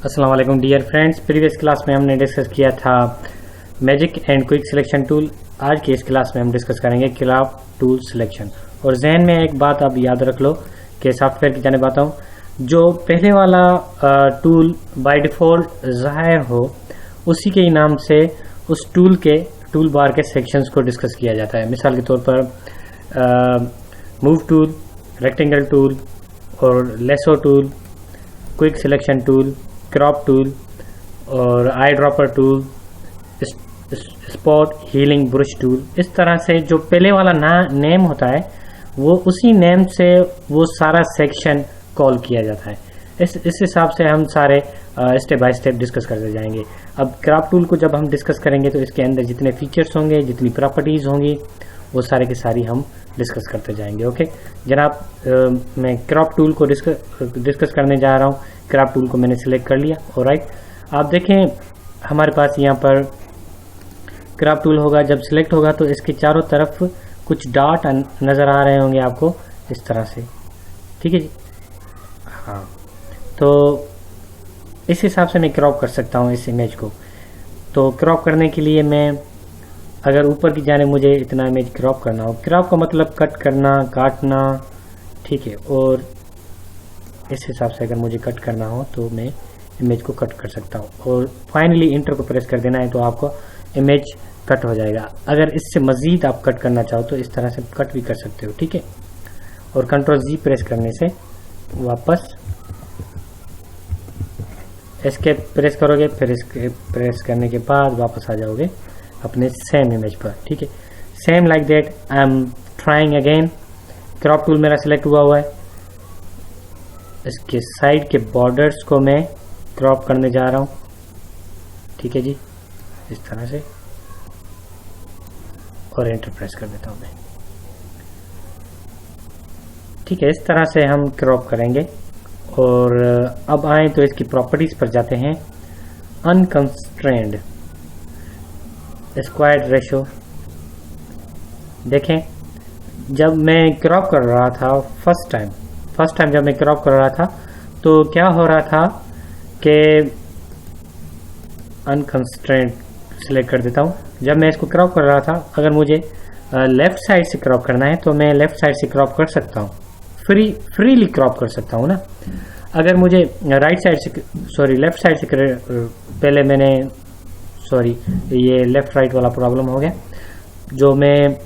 अस्सलाम वालेकुम dear friends. Previous class में हमने डिस्कस किया था magic and quick selection tool. आज की इस क्लास में हम डिस्कस करेंगे क्राफ्ट टूल सिलेक्शन। और जहन में एक बात आप याद रख लो कि सॉफ्टवेयर की जाने आता हूँ, जो पहले वाला टूल बाय डिफ़ॉल्ट ज़ाहिर हो उसी के नाम से उस टूल के टूल बार के सेक्शंस को डिस्कस किया जाता है। मिसाल के तौर पर मूव टूल, रेक्टेंगल टूल और lasso tool, quick selection tool, crop tool और eye dropper tool, spot healing brush tool. इस तरह से जो पहले वाला नेम होता है वो उसी नेम से वो सारा सेक्शन कॉल किया जाता है। इस हिसाब से हम सारे स्टेप बाय स्टेप डिस्कस करते जाएंगे। अब क्रॉप टूल को जब हम डिस्कस करेंगे तो इसके अंदर जितने फीचर्स होंगे, जितनी प्रॉपर्टीज़ होंगी, वो सारे की सारी हम डिस्कस करते जाएंगे। ओके जनाब, मैं क्रॉप टूल को डिस्कस करने जा रहा हूँ। क्रॉप टूल को मैंने सिलेक्ट कर लिया। ऑलराइट, आप देखें हमारे पास यहाँ पर क्रॉप टूल होगा। जब सिलेक्ट होगा तो इसके चारों तरफ कुछ डॉट नज़र आ रहे होंगे आपको इस तरह से, ठीक है जी। हाँ, तो इस हिसाब से मैं क्रॉप कर सकता हूँ इस इमेज को। तो क्रॉप करने के लिए मैं अगर ऊपर की जाने मुझे इतना इमेज क्रॉप करना हो, क्रॉप का मतलब कट करना, काटना, ठीक है। और इस हिसाब से अगर मुझे कट करना हो तो मैं इमेज को कट कर सकता हूँ। और फाइनली इंटर को प्रेस कर देना है तो आपको इमेज कट हो जाएगा। अगर इससे मज़ीद आप कट करना चाहो तो इस तरह से कट भी कर सकते हो, ठीक है। और कंट्रोल जी प्रेस करने से वापस एस्केप प्रेस करोगे, फिर एस्केप प्रेस करने के बाद वापस आ जाओगे अपने सेम इमेज पर, ठीक है। Same like that I am trying again. Crop tool मेरा सिलेक्ट हुआ है। इसके साइड के बॉर्डर्स को मैं क्रॉप करने जा रहा हूँ, ठीक है जी, इस तरह से। और एंटर प्रेस कर देता हूँ मैं, ठीक है। इस तरह से हम क्रॉप करेंगे। और अब आए तो इसकी प्रॉपर्टीज पर जाते हैं। Unconstrained square ratio. देखें जब मैं क्रॉप कर रहा था फर्स्ट टाइम जब मैं क्रॉप कर रहा था तो क्या हो रहा था कि अनकंस्ट्रेंड सिलेक्ट कर देता हूँ। जब मैं इसको क्रॉप कर रहा था, अगर मुझे लेफ्ट साइड से क्रॉप करना है तो मैं लेफ्ट साइड से क्रॉप कर सकता हूँ, फ्रीली क्रॉप कर सकता हूँ ना। अगर मुझे राइट साइड से लेफ्ट साइड से पहले मैंने ये लेफ्ट राइट वाला प्रॉब्लम हो गया। जो मैं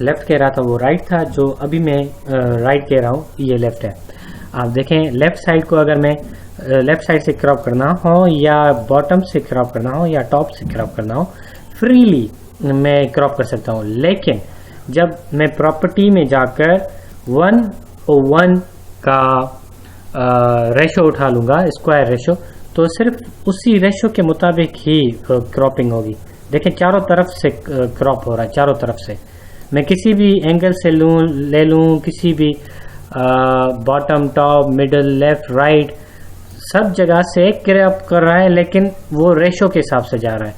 लेफ्ट कह रहा था वो राइट था, जो अभी मैं राइट कह रहा हूँ ये लेफ्ट है। आप देखें लेफ्ट साइड को अगर मैं लेफ्ट साइड से क्रॉप करना हो या बॉटम से क्रॉप करना हो या टॉप से क्रॉप करना हो, फ्रीली मैं क्रॉप कर सकता हूँ। लेकिन जब मैं प्रॉपर्टी में जाकर 1:1 का रेशो उठा लूँगा, स्क्वायर रेशो, तो सिर्फ उसी रेशो के मुताबिक ही क्रॉपिंग होगी। देखें चारों तरफ से क्रॉप हो रहा है, चारों तरफ से। मैं किसी भी एंगल से ले लूँ, किसी भी bottom, top, middle, left, right, सब जगह से क्रॉप कर रहा है, लेकिन वो रेशो के हिसाब से जा रहा है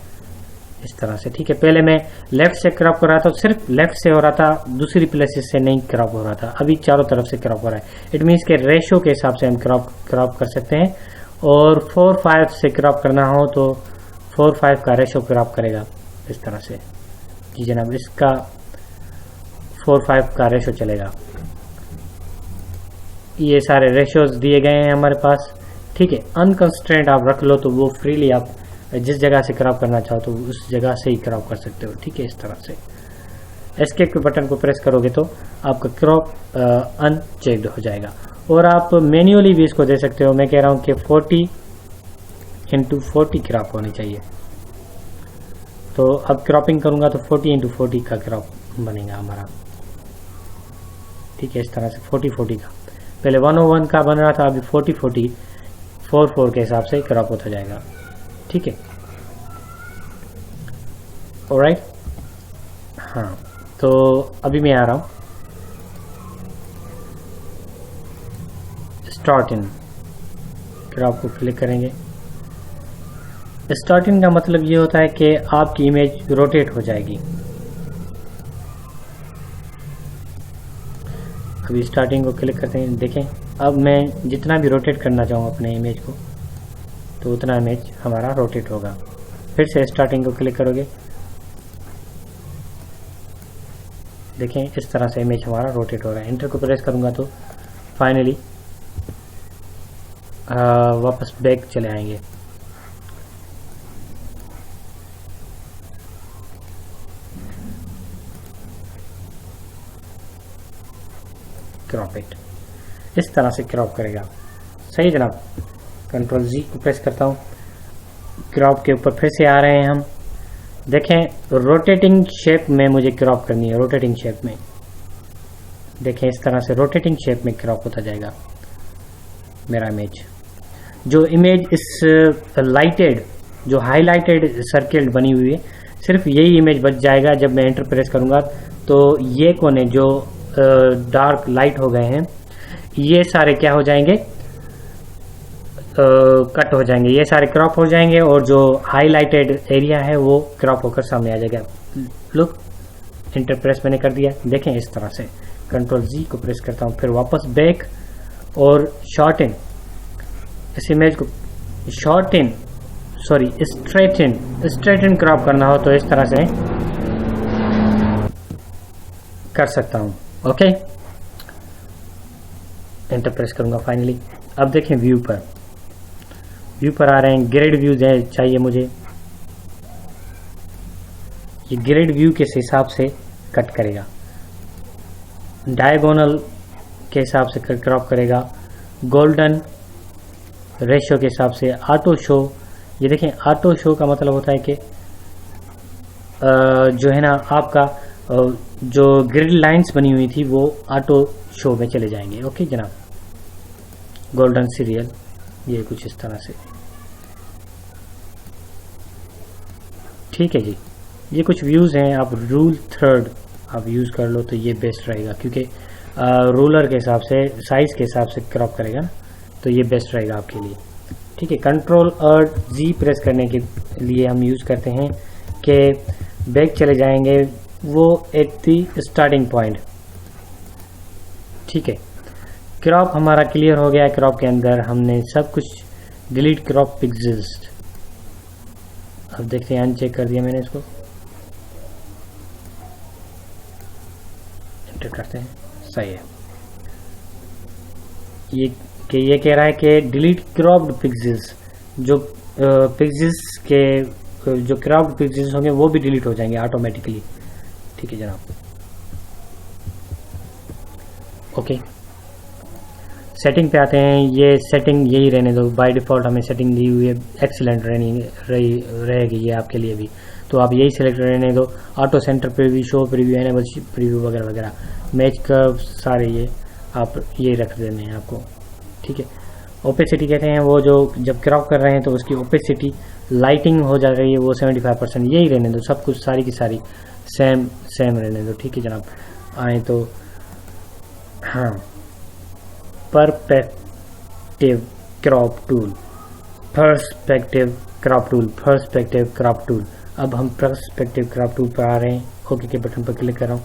इस तरह से, ठीक है। पहले मैं लेफ्ट से क्रॉप कर रहा था, सिर्फ लेफ्ट से हो रहा था, दूसरी प्लेसेस से नहीं क्रॉप हो रहा था। अभी चारों तरफ से क्रॉप हो रहा है। इट मीन्स के रेशो के हिसाब से हम क्रॉप कर सकते हैं। और 4:5 से क्रॉप करना हो तो 4:5 का रेशो क्रॉप करेगा इस तरह से जी जनाब। इसका 4:5 का रेशो चलेगा। ये सारे रेशोज दिए गए हैं हमारे पास, ठीक है। अनकंस्ट्रेंट आप रख लो तो वो फ्रीली आप जिस जगह से क्रॉप करना चाहो तो उस जगह से ही क्रॉप कर सकते हो, ठीक है। इस तरह से एस्केप के बटन को प्रेस करोगे तो आपका क्रॉप अनचेक्ड हो जाएगा। और आप मैन्युअली भी इसको दे सकते हो। मैं कह रहा हूँ कि 40x40 क्रॉप होनी चाहिए। तो अब क्रॉपिंग करूँगा तो 40x40 का क्रॉप बनेगा हमारा, ठीक है। इस तरह से 40x40 का, पहले 1:1 का बन रहा था, अभी 40x40 4:4 के हिसाब से क्रॉप होता जाएगा, ठीक है। ऑलराइट, हाँ, तो अभी मैं आ रहा हूँ स्टार्ट इन। क्रॉप को क्लिक करेंगे। स्टार्ट इन का मतलब ये होता है कि आपकी इमेज रोटेट हो जाएगी। अभी स्टार्टिंग को क्लिक करते हैं। देखें अब मैं जितना भी रोटेट करना चाहूँ अपने इमेज को तो उतना इमेज हमारा रोटेट होगा। फिर से स्टार्टिंग को क्लिक करोगे, देखें इस तरह से इमेज हमारा रोटेट हो रहा है। एंटर को प्रेस करूंगा तो फाइनली वापस बैक चले आएंगे। क्रॉप इट, इस तरह से क्रॉप करेगा। सही जनाब। कंट्रोल जी को प्रेस करता हूँ, क्रॉप के ऊपर फिर से आ रहे हैं हम। देखें रोटेटिंग शेप में मुझे क्रॉप करनी है, रोटेटिंग शेप में। देखें इस तरह से रोटेटिंग शेप में क्रॉप होता जाएगा मेरा इमेज। जो इमेज इस लाइटेड, जो हाईलाइटेड सर्किल बनी हुई है, सिर्फ यही इमेज बच जाएगा। जब मैं एंटर प्रेस करूंगा तो ये कोने जो डार्क लाइट हो गए हैं, ये सारे क्या हो जाएंगे, कट हो जाएंगे, ये सारे क्रॉप हो जाएंगे, और जो हाईलाइटेड एरिया है वो क्रॉप होकर सामने आ जाएगा। लुक, एंटर प्रेस मैंने कर दिया। देखें इस तरह से। कंट्रोल जी को प्रेस करता हूँ, फिर वापस बैक और शॉर्ट इन, इस इमेज को short in, sorry straight in crop करना हो तो इस तरह से कर सकता हूँ। ओके, एंटर प्रेस करूंगा फाइनली। अब देखें व्यू पर आ रहे हैं, ग्रिड व्यू चाहिए मुझे। ये ग्रिड व्यू के हिसाब से कट करेगा, डायगोनल के हिसाब से क्रॉप करेगा, गोल्डन रेशियो के हिसाब से, ऑटो शो। ये देखें ऑटो शो का मतलब होता है कि जो है ना आपका जो ग्रिड लाइंस बनी हुई थी वो ऑटो शो में चले जाएंगे। ओके जनाब। गोल्डन सीरियल, ये कुछ इस तरह से। ठीक है जी, ये कुछ व्यूज़ हैं। आप रूल थर्ड आप यूज़ कर लो तो ये बेस्ट रहेगा, क्योंकि रूलर के हिसाब से, साइज़ के हिसाब से क्रॉप करेगा ना, तो ये बेस्ट रहेगा आपके लिए। ठीक है, कंट्रोल और जी प्रेस करने के लिए हम यूज़ करते हैं कि बैक चले जाएंगे वो एट दी स्टार्टिंग पॉइंट। ठीक है, क्रॉप हमारा क्लियर हो गया। क्रॉप के अंदर हमने सब कुछ डिलीट क्रॉप पिक्सेल्स। अब देखते हैं, अनचेक कर दिया मैंने इसको, एंटर करते हैं। सही है, ये कह रहा है कि डिलीट क्रॉप्ड पिक्सेल्स। जो पिक्सेल्स के जो क्रॉप्ड पिक्सेल्स होंगे वो भी डिलीट हो जाएंगे ऑटोमेटिकली। ठीक है जनाब। ओके, सेटिंग पे आते हैं। ये सेटिंग यही रहने दो, बाय डिफ़ॉल्ट हमें सेटिंग दी हुई है, एक्सीलेंट रहेगी ये आपके लिए भी, तो आप यही सेलेक्ट रहने दो। Auto centre preview, show preview, enable preview वगैरह वगैरह, मैच कर्व, सारे ये आप ये रख देने हैं आपको। ठीक है, ओपेसिटी कहते हैं वो जो जब क्रॉप कर रहे हैं तो उसकी ओपेसिटी, लाइटिंग हो जा रही है वो 75%, यही रहने दो। सब कुछ सारी की सारी सेम रहने दो। ठीक है जनाब। आए तो हाँ, पर्सपेक्टिव क्रॉप टूल, अब हम पर्सपेक्टिव क्रॉप टूल पर आ रहे हैं। ओके के बटन पर क्लिक कर रहा हूँ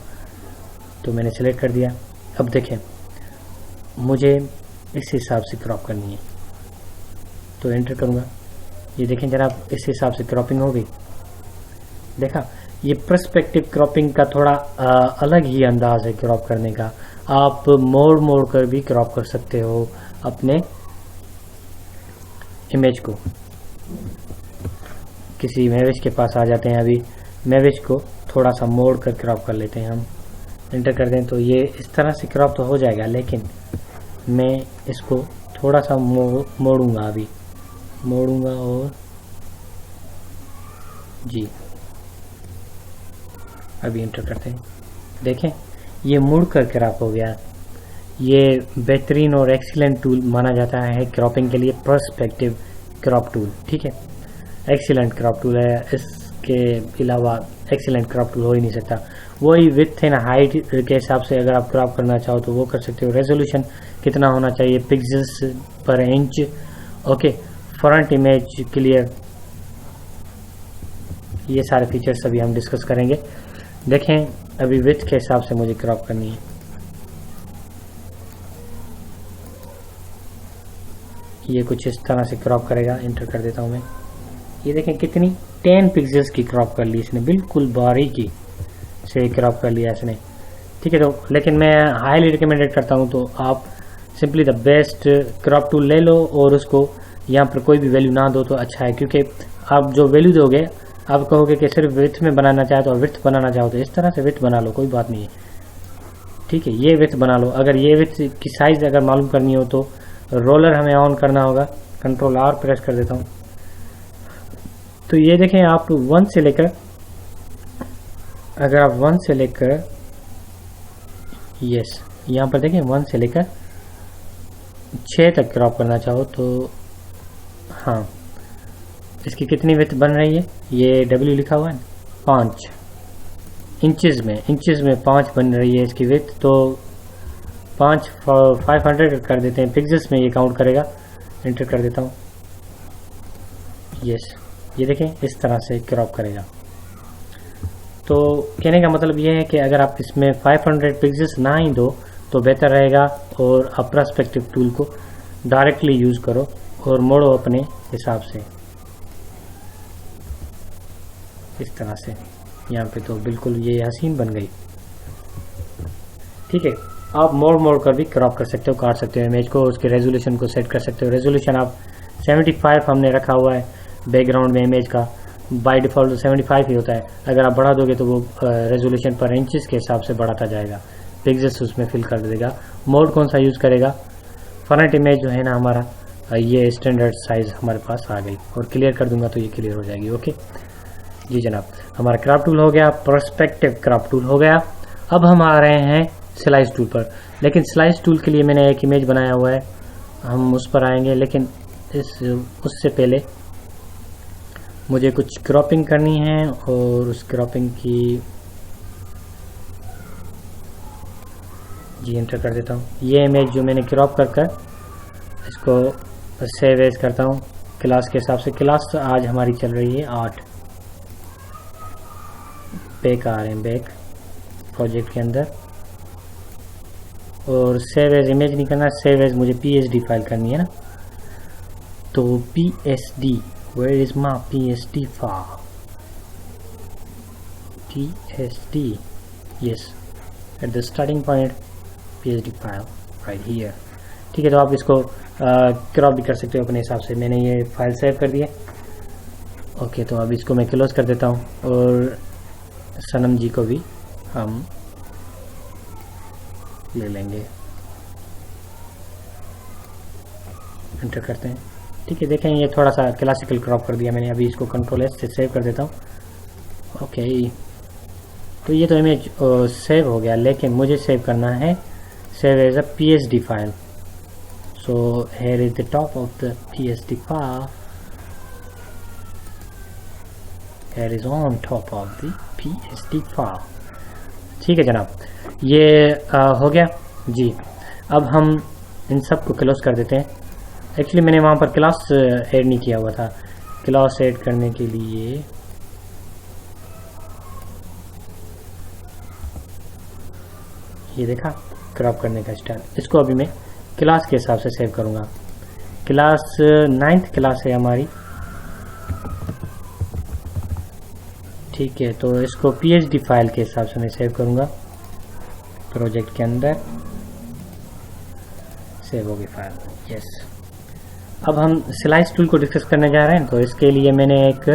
तो मैंने सेलेक्ट कर दिया। अब देखें मुझे इस हिसाब से क्रॉप करनी है तो एंटर करूँगा। ये देखें जनाब, इस हिसाब से क्रॉपिंग हो गई। देखा, ये पर्सपेक्टिव क्रॉपिंग का थोड़ा अलग ही अंदाज है क्रॉप करने का। आप मोड़ कर भी क्रॉप कर सकते हो अपने इमेज को। किसी मैविश के पास आ जाते हैं, अभी मैविश को थोड़ा सा मोड़ कर क्रॉप कर लेते हैं हम। एंटर कर दें तो ये इस तरह से क्रॉप तो हो जाएगा, लेकिन मैं इसको थोड़ा सा मोड़ूंगा, अभी मोड़ूंगा और जी अभी एंटर करते हैं। देखें ये मुड़ कर क्रॉप हो गया। ये बेहतरीन और एक्सीलेंट टूल माना जाता है क्रॉपिंग के लिए, पर्सपेक्टिव क्रॉप टूल। ठीक है, एक्सीलेंट क्रॉप टूल है, इसके अलावा एक्सीलेंट क्रॉप टूल हो ही नहीं सकता। वही विड्थ है ना, हाइट के हिसाब से अगर आप क्रॉप करना चाहो तो वो कर सकते हो। रेजोल्यूशन कितना होना चाहिए, पिक्सेल्स पर inch. Okay, front image clear, ये सारे फीचर्स अभी हम डिस्कस करेंगे। देखें अभी विड्थ के हिसाब से मुझे क्रॉप करनी है। ये कुछ इस तरह से क्रॉप करेगा। इंटर कर देता हूँ मैं। ये देखें कितनी 10 पिक्सेल्स की क्रॉप कर ली इसने, बिल्कुल बारीकी से क्रॉप कर लिया इसने। ठीक है, तो लेकिन मैं हाईली रिकमेंडेड करता हूँ, तो आप simply the best crop tool ले लो और उसको यहाँ पर कोई भी वैल्यू ना दो तो अच्छा है, क्योंकि आप जो वैल्यू दोगे आप कहोगे कि सिर्फ विड्थ में बनाना चाहते हो और विड्थ बनाना चाहो तो इस तरह से विड्थ बना लो, कोई बात नहीं है। ठीक है, ये विड्थ बना लो। अगर ये विड्थ की साइज अगर मालूम करनी हो तो रोलर हमें ऑन करना होगा। कंट्रोल आर प्रेस कर देता हूँ। तो ये देखें आप 1 से लेकर, अगर आप 1 से लेकर यस यहाँ पर देखें 1 से लेकर 6 तक क्रॉप करना चाहो तो हाँ, इसकी कितनी विड्थ बन रही है, ये W लिखा हुआ है 5 इंचेस में 5 बन रही है इसकी विड्थ। तो 500 कर देते हैं, पिक्सेल्स में ये काउंट करेगा। एंटर कर देता हूँ। यस, ये देखें इस तरह से क्रॉप करेगा। तो कहने का मतलब ये है कि अगर आप इसमें 500 पिक्सेल्स ना ही दो तो बेहतर रहेगा, और आप पर्सपेक्टिव टूल को डायरेक्टली यूज़ करो और मोड़ो अपने हिसाब से इस तरह से। यहाँ पे तो बिल्कुल ये हसीन बन गई। ठीक है, आप मोड़ कर भी क्रॉप कर सकते हो, काट सकते हो इमेज को, उसके रेजोल्यूशन को सेट कर सकते हो। रेजोल्यूशन आप 75 हमने रखा हुआ है बैकग्राउंड में इमेज का, बाय डिफ़ॉल्ट तो 75 ही होता है। अगर आप बढ़ा दोगे तो वो रेजोल्यूशन पर इंचेस के हिसाब से बढ़ाता जाएगा, पिक्सेल्स उसमें फिल कर देगा। मोड कौन सा यूज़ करेगा, फ्रंट इमेज जो है ना हमारा, ये स्टैंडर्ड साइज हमारे पास आ गई, और क्लियर कर दूंगा तो ये क्लियर हो जाएगी। ओके जी जनाब, हमारा क्रॉप टूल हो गया, पर्सपेक्टिव क्रॉप टूल हो गया। अब हम आ रहे हैं स्लाइस टूल पर, लेकिन स्लाइस टूल के लिए मैंने एक इमेज बनाया हुआ है, हम उस पर आएंगे। लेकिन उससे पहले मुझे कुछ क्रॉपिंग करनी है, और उस क्रॉपिंग की जी एंटर कर देता हूँ। ये इमेज जो मैंने क्रॉप कर इसको सेव एज करता हूँ क्लास के हिसाब से। क्लास आज हमारी चल रही है 8। बैक आ रहे हैं, बैक प्रोजेक्ट के अंदर, और सेव एज इमेज नहीं करना, सेव एज मुझे PSD फाइल करनी है ना। तो PSD, where is my PSD file, PSD, yes, at the starting point PSD file right here. ठीक है, तो आप इसको क्रॉप भी कर सकते हो अपने हिसाब से। मैंने ये फाइल सेव कर दिया। ओके, तो अब इसको मैं क्लोज कर देता हूँ, और सनम जी को भी हम ले लेंगे। एंटर करते हैं। ठीक है, देखें ये थोड़ा सा क्लासिकल क्रॉप कर दिया मैंने। अभी इसको कंट्रोल S से सेव कर देता हूँ। ओके, तो ये तो इमेज सेव हो गया, लेकिन मुझे सेव करना है, save as a PSD file. So here is the top of the PSD file. Here is on top of the PSD file. ठीक है जनाब, ये हो गया जी। अब हम इन सब को क्लोज कर देते हैं। एक्चुअली मैंने वहाँ पर क्लास ऐड नहीं किया हुआ था। क्लास ऐड करने के लिए ये देखा क्रॉप करने का स्टाइल। इसको अभी मैं क्लास के हिसाब से सेव करूँगा। क्लास 9th क्लास है हमारी। ठीक है, तो इसको PSD फाइल के हिसाब से मैं सेव करूँगा। प्रोजेक्ट के अंदर सेव होगी फाइल। यस, अब हम स्लाइस टूल को डिस्कस करने जा रहे हैं। तो इसके लिए मैंने एक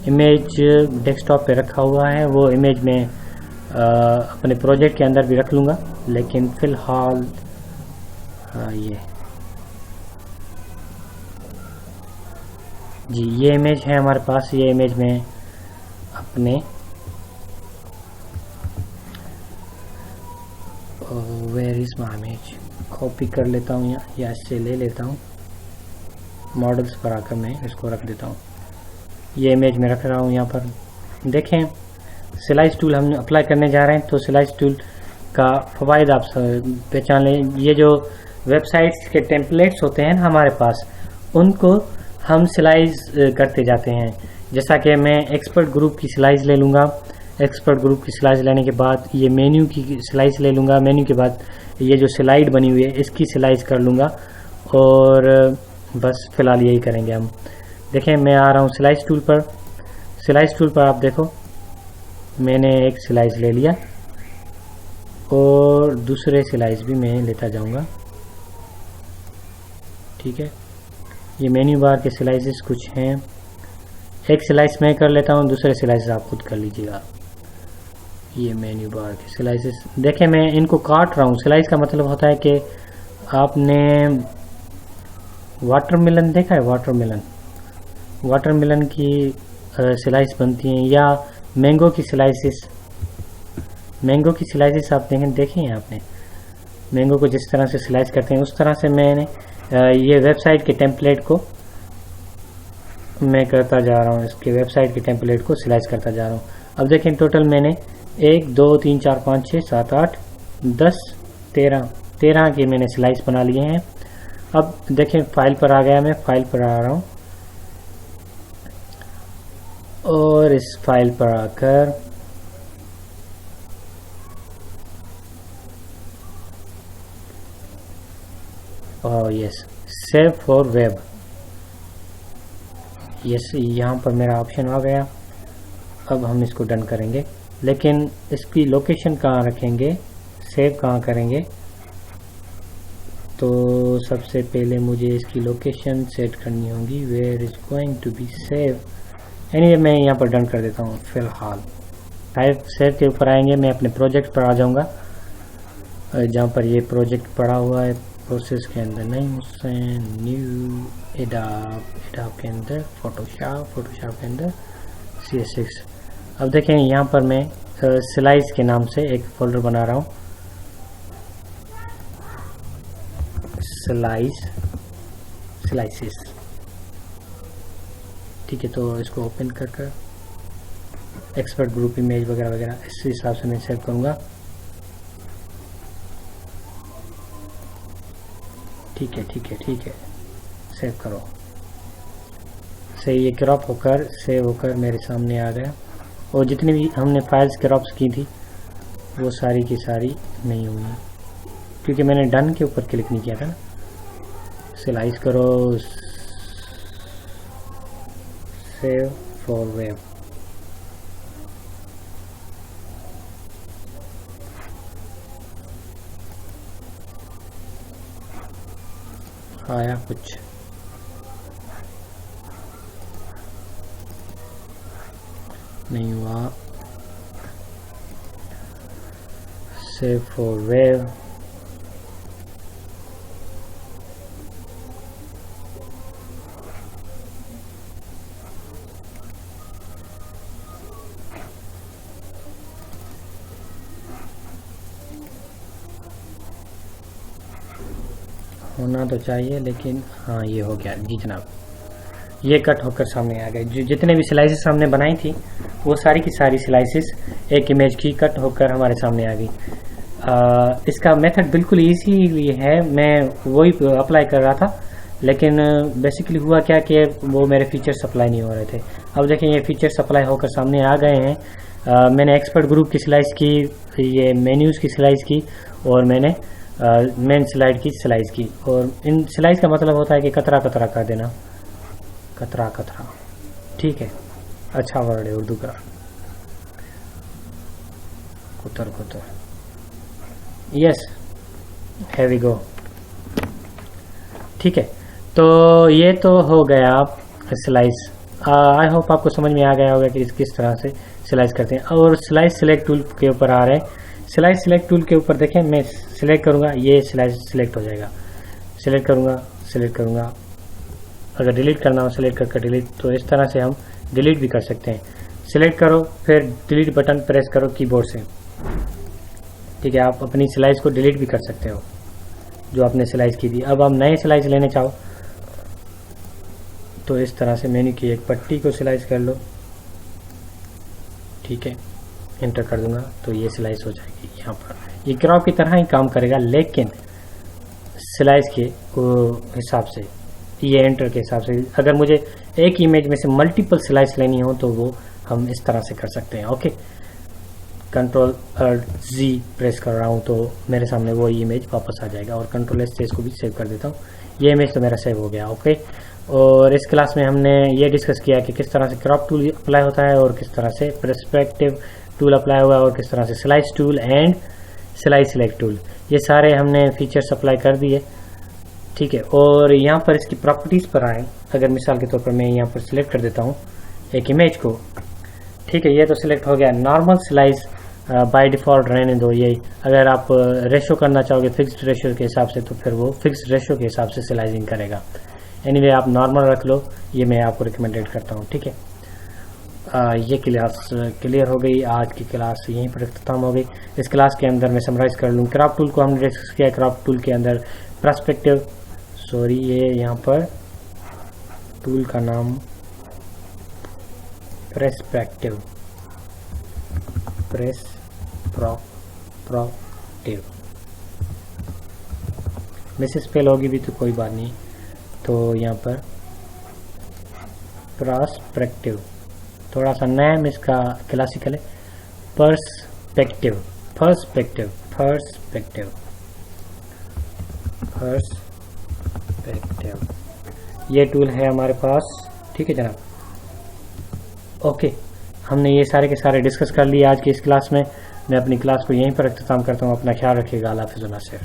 इमेज डेस्कटॉप पे रखा हुआ है, वो इमेज में अपने प्रोजेक्ट के अंदर भी रख लूँगा, लेकिन फ़िलहाल ये जी ये इमेज है हमारे पास। ये इमेज में अपने where is my image copy कर लेता हूँ या इससे ले लेता हूँ। मॉडल्स पर आकर मैं इसको रख देता हूँ। ये इमेज में रख रहा हूँ यहाँ पर। देखें, स्लाइस टूल हम अप्लाई करने जा रहे हैं। तो स्लाइस टूल का फ़वाइद आप पहचान लें। ये जो वेबसाइट्स के टेम्पलेट्स होते हैं हमारे पास, उनको हम स्लाइस करते जाते हैं। जैसा कि मैं एक्सपर्ट ग्रुप की स्लाइस ले लूँगा। एक्सपर्ट ग्रुप की स्लाइस लेने के बाद ये मेन्यू की स्लाइस ले लूँगा। मेन्यू के बाद ये जो स्लाइड बनी हुई है इसकी स्लाइस कर लूँगा। और बस फिलहाल यही करेंगे हम। देखें मैं आ रहा हूँ स्लाइस टूल पर। स्लाइस टूल पर आप देखो मैंने एक स्लाइस ले लिया और दूसरे स्लाइस भी मैं लेता जाऊंगा। ठीक है, ये मेन्यू बार के स्लाइसेस कुछ हैं। एक स्लाइस मैं कर लेता हूँ, दूसरे स्लाइस आप खुद कर लीजिएगा। ये मेन्यू बार के स्लाइसेस देखें मैं इनको काट रहा हूँ। स्लाइस का मतलब होता है कि आपने वाटरमेलन देखा है, वाटरमेलन की स्लाइस बनती हैं, या मैंगो की स्लाइसेस आप देखें आपने मैंगो को जिस तरह से स्लाइस करते हैं उस तरह से मैंने ये वेबसाइट के टेम्पलेट को मैं करता जा रहा हूँ, इसके वेबसाइट के टेम्पलेट को स्लाइस करता जा रहा हूँ। अब देखें टोटल मैंने 1 2 3 4 5 6 7 8 10 13 के मैंने स्लाइस बना लिए हैं। अब देखें फाइल पर आ गया, मैं फाइल पर आ रहा हूँ और इस फाइल पर आकर yes save for web, yes यहाँ पर मेरा ऑप्शन आ गया। अब हम इसको डन करेंगे, लेकिन इसकी लोकेशन कहाँ रखेंगे, सेव कहाँ करेंगे, तो सबसे पहले मुझे इसकी लोकेशन सेट करनी होगी। Where is going to be save. Anyway मैं यहाँ पर डन कर देता हूँ। फिलहाल टाइप सेव के ऊपर आएंगे, मैं अपने प्रोजेक्ट पर आ जाऊँगा जहाँ पर ये प्रोजेक्ट पड़ा हुआ है। प्रोसेस के अंदर नहीं, उससे न्यू एडोब के अंदर फोटोशॉप के अंदर CS6। अब देखें यहाँ पर मैं स्लाइस के नाम से एक फोल्डर बना रहा हूँ, स्लाइसेस। ठीक है, तो इसको ओपन कर एक्सपर्ट ग्रुप इमेज वगैरह वगैरह इस हिसाब से मैं सेव करूँगा। ठीक है, सेव करो। सही, ये क्रॉप होकर सेव होकर मेरे सामने आ गया। और जितनी भी हमने फाइल्स क्रॉप्स की थी वो सारी की सारी नहीं हुई, क्योंकि मैंने डन के ऊपर क्लिक नहीं किया था ना। स्लाइस करो, सेव फॉर वेब। आया कुछ नहीं हुआ। सेव फॉर वेब, होना तो चाहिए, लेकिन हाँ ये हो गया जी जनाब। ये कट होकर सामने आ गए। जो जितने भी स्लाइसेस हमने बनाई थी वो सारी की सारी स्लाइसेस एक इमेज की कट होकर हमारे सामने आ गई। इसका मेथड बिल्कुल इजी है, मैं वही अप्लाई कर रहा था, लेकिन बेसिकली हुआ क्या कि वो मेरे फीचर्स अप्लाई नहीं हो रहे थे। अब देखें ये फीचर्स अप्लाई होकर सामने आ गए हैं। मैंने एक्सपर्ट ग्रुप की स्लाइस की, ये मेन्यूज़ की स्लाइस की, और मैंने मेन स्लाइड की स्लाइस की। और इन स्लाइस का मतलब होता है कि कतरा कतरा कर देना, कतरा कतरा। ठीक है, अच्छा वर्ड है उर्दू का, कुतर कुतर। Yes, here we go। ठीक है, तो ये तो हो गया स्लाइस। आई होप आपको समझ में आ गया होगा कि किस तरह से स्लाइस करते हैं। और स्लाइस सिलेक्ट टूल के ऊपर आ रहे हैं। स्लाइस सिलेक्ट टूल के ऊपर देखें, मैं सिलेक्ट करूंगा, ये स्लाइस सिलेक्ट हो जाएगा। सिलेक्ट करूंगा, अगर डिलीट करना हो सिलेक्ट करके डिलीट, तो इस तरह से हम डिलीट भी कर सकते हैं। सिलेक्ट करो, फिर डिलीट बटन प्रेस करो कीबोर्ड से। ठीक है, आप अपनी स्लाइस को डिलीट भी कर सकते हो जो आपने स्लाइस की थी। अब आप नए स्लाइस लेने चाहो तो इस तरह से मेन्यू की एक पट्टी को स्लाइस कर लो। ठीक है, एंटर कर दूंगा तो ये स्लाइस हो जाएगी। यहाँ पर ये क्रॉप की तरह ही काम करेगा, लेकिन स्लाइस के हिसाब से, ये एंटर के हिसाब से। अगर मुझे एक इमेज में से मल्टीपल स्लाइस लेनी हो तो वो हम इस तरह से कर सकते हैं। ओके, कंट्रोल Z प्रेस कर रहा हूँ तो मेरे सामने वो इमेज वापस आ जाएगा। और कंट्रोल S से इसको भी सेव कर देता हूँ। ये इमेज तो मेरा सेव हो गया। ओके, और इस क्लास में हमने ये डिस्कस किया कि किस तरह से क्रॉप टूल अप्लाई होता है और किस तरह से पर्सपेक्टिव टूल अप्लाई हुआ है और किस तरह से slice tool and slice select tool, ये सारे हमने फीचर्स अप्लाई कर दिए। ठीक है, और यहाँ पर इसकी प्रॉपर्टीज़ पर आए, अगर मिसाल के तौर पर मैं यहाँ पर सिलेक्ट कर देता हूँ एक इमेज को। ठीक है, ये तो सिलेक्ट हो गया। नॉर्मल स्लाइस बाय डिफ़ॉल्ट रहने दो। ये अगर आप रेशो करना चाहोगे फिक्स्ड रेशो के हिसाब से तो फिर वो फिक्स्ड रेशो के हिसाब से स्लाइसिंग करेगा। एनीवे आप नॉर्मल रख लो, ये मैं आपको रिकमेंडेड करता हूँ। ठीक है, ये क्लास क्लियर हो गई। आज की क्लास यहीं पर खत्म हो गई। इस क्लास के अंदर मैं समराइज़ कर लूँ। क्रॉप टूल को हमने डिस्कस किया। क्रॉप टूल के अंदर पर्सपेक्टिव, सॉरी ये यहाँ पर टूल का नाम पर्सपेक्टिव मिस स्पेल होगी भी तो कोई बात नहीं। तो यहाँ पर पर्सपेक्टिव, थोड़ा सा नेम इसका क्लासिकल है। पर्सपेक्टिव ये टूल है हमारे पास। ठीक है जनाब। ओके, हमने ये सारे के सारे डिस्कस कर लिए आज की इस क्लास में। मैं अपनी क्लास को यहीं पर अख्ताम करता हूँ। अपना ख्याल रखिएगा। अल्लाह हाफ़िज़।